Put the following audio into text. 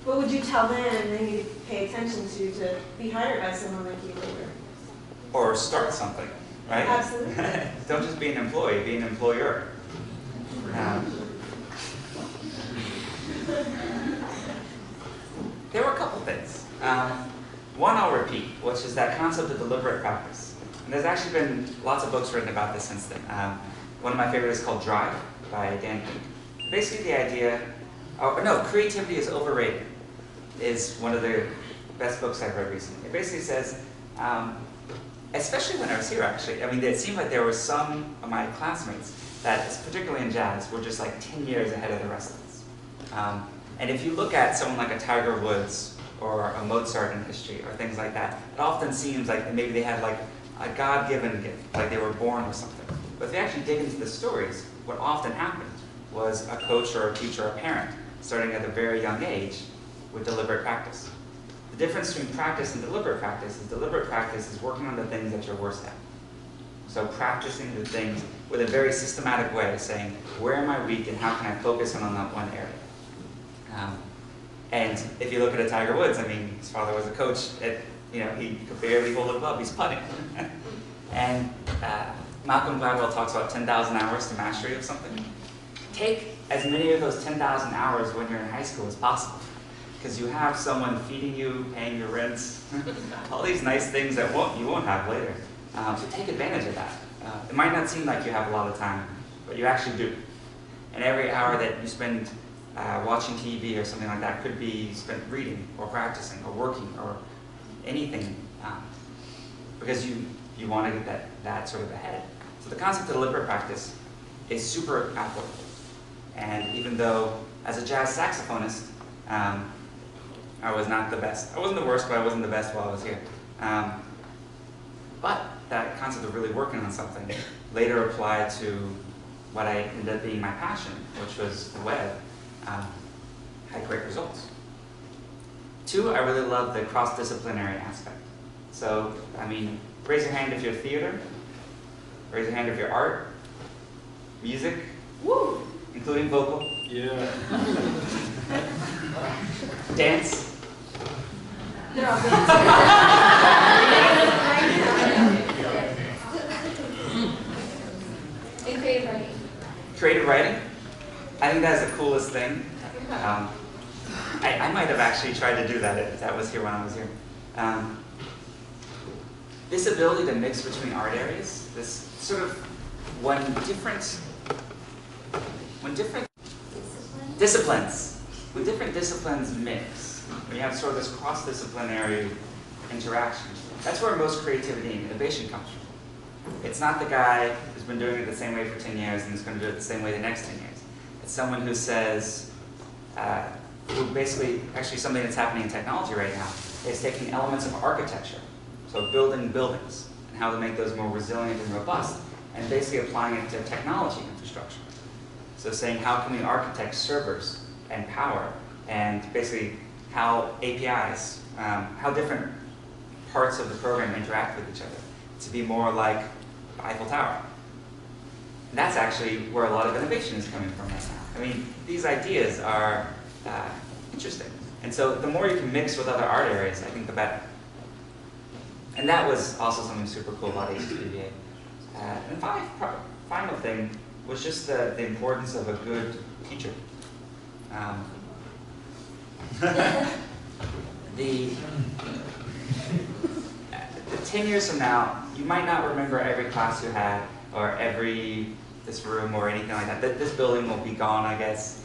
What would you tell them they need to pay attention to be hired by someone like you later? Or start something, right? Absolutely. Don't just be an employee, be an employer. There were a couple things. One I'll repeat, which is that concept of deliberate practice. And there's actually been lots of books written about this since then. One of my favorites is called Drive by Dan Pink. Basically the idea, Creativity is Overrated is one of the best books I've read recently. It basically says, especially when I was here actually, I mean, it seemed like there were some of my classmates that, particularly in jazz, were just like 10 years ahead of the rest of us. And if you look at someone like a Tiger Woods or a Mozart in history or things like that, it often seems like maybe they had like a God-given gift, like they were born with something. But if you actually dig into the stories, what often happened was a coach or a teacher or a parent, starting at a very young age, with deliberate practice. The difference between practice and deliberate practice is working on the things that you're worst at. So practicing the things with a very systematic way, saying, where am I weak and how can I focus on that one area? And if you look at a Tiger Woods, I mean, his father was a coach. He could barely hold a glove. He's putting. And Malcolm Gladwell talks about 10,000 hours to mastery of something. Take as many of those 10,000 hours when you're in high school as possible, because you have someone feeding you, paying your rent, all these nice things that you won't have later. So take advantage of that. It might not seem like you have a lot of time, but you actually do. And every hour that you spend watching TV or something like that could be spent reading or practicing or working or anything, because you want to get that sort of ahead. So the concept of deliberate practice is super applicable. And even though, as a jazz saxophonist, I was not the best. I wasn't the worst, but I wasn't the best while I was here. But that concept of really working on something later applied to what I ended up being my passion, which was the web, had great results. Two, I really love the cross-disciplinary aspect. So, I mean, raise your hand if you're theater, raise your hand if you're art, music, woo, including vocal. Yeah. Dance. No. And creative writing. Creative writing. I think that's the coolest thing. I might have actually tried to do that if that was here when I was here. This ability to mix between art areas, this sort of when different disciplines mix, when you have sort of this cross-disciplinary interaction, that's where most creativity and innovation comes from. It's not the guy who's been doing it the same way for 10 years and is going to do it the same way the next 10 years. It's someone who says, who basically, actually something that's happening in technology right now, is taking elements of architecture, so building buildings, and how to make those more resilient and robust, and basically applying it to technology infrastructure. So saying, how can we architect servers and power, and basically how APIs, how different parts of the program interact with each other, to be more like the Eiffel Tower. And that's actually where a lot of innovation is coming from right now. I mean, these ideas are interesting. And so the more you can mix with other art areas, I think the better. And that was also something super cool about HSPVA. And final thing was just the importance of a good teacher. The 10 years from now, you might not remember every class you had, or this room, or anything like that. This building will be gone, I guess.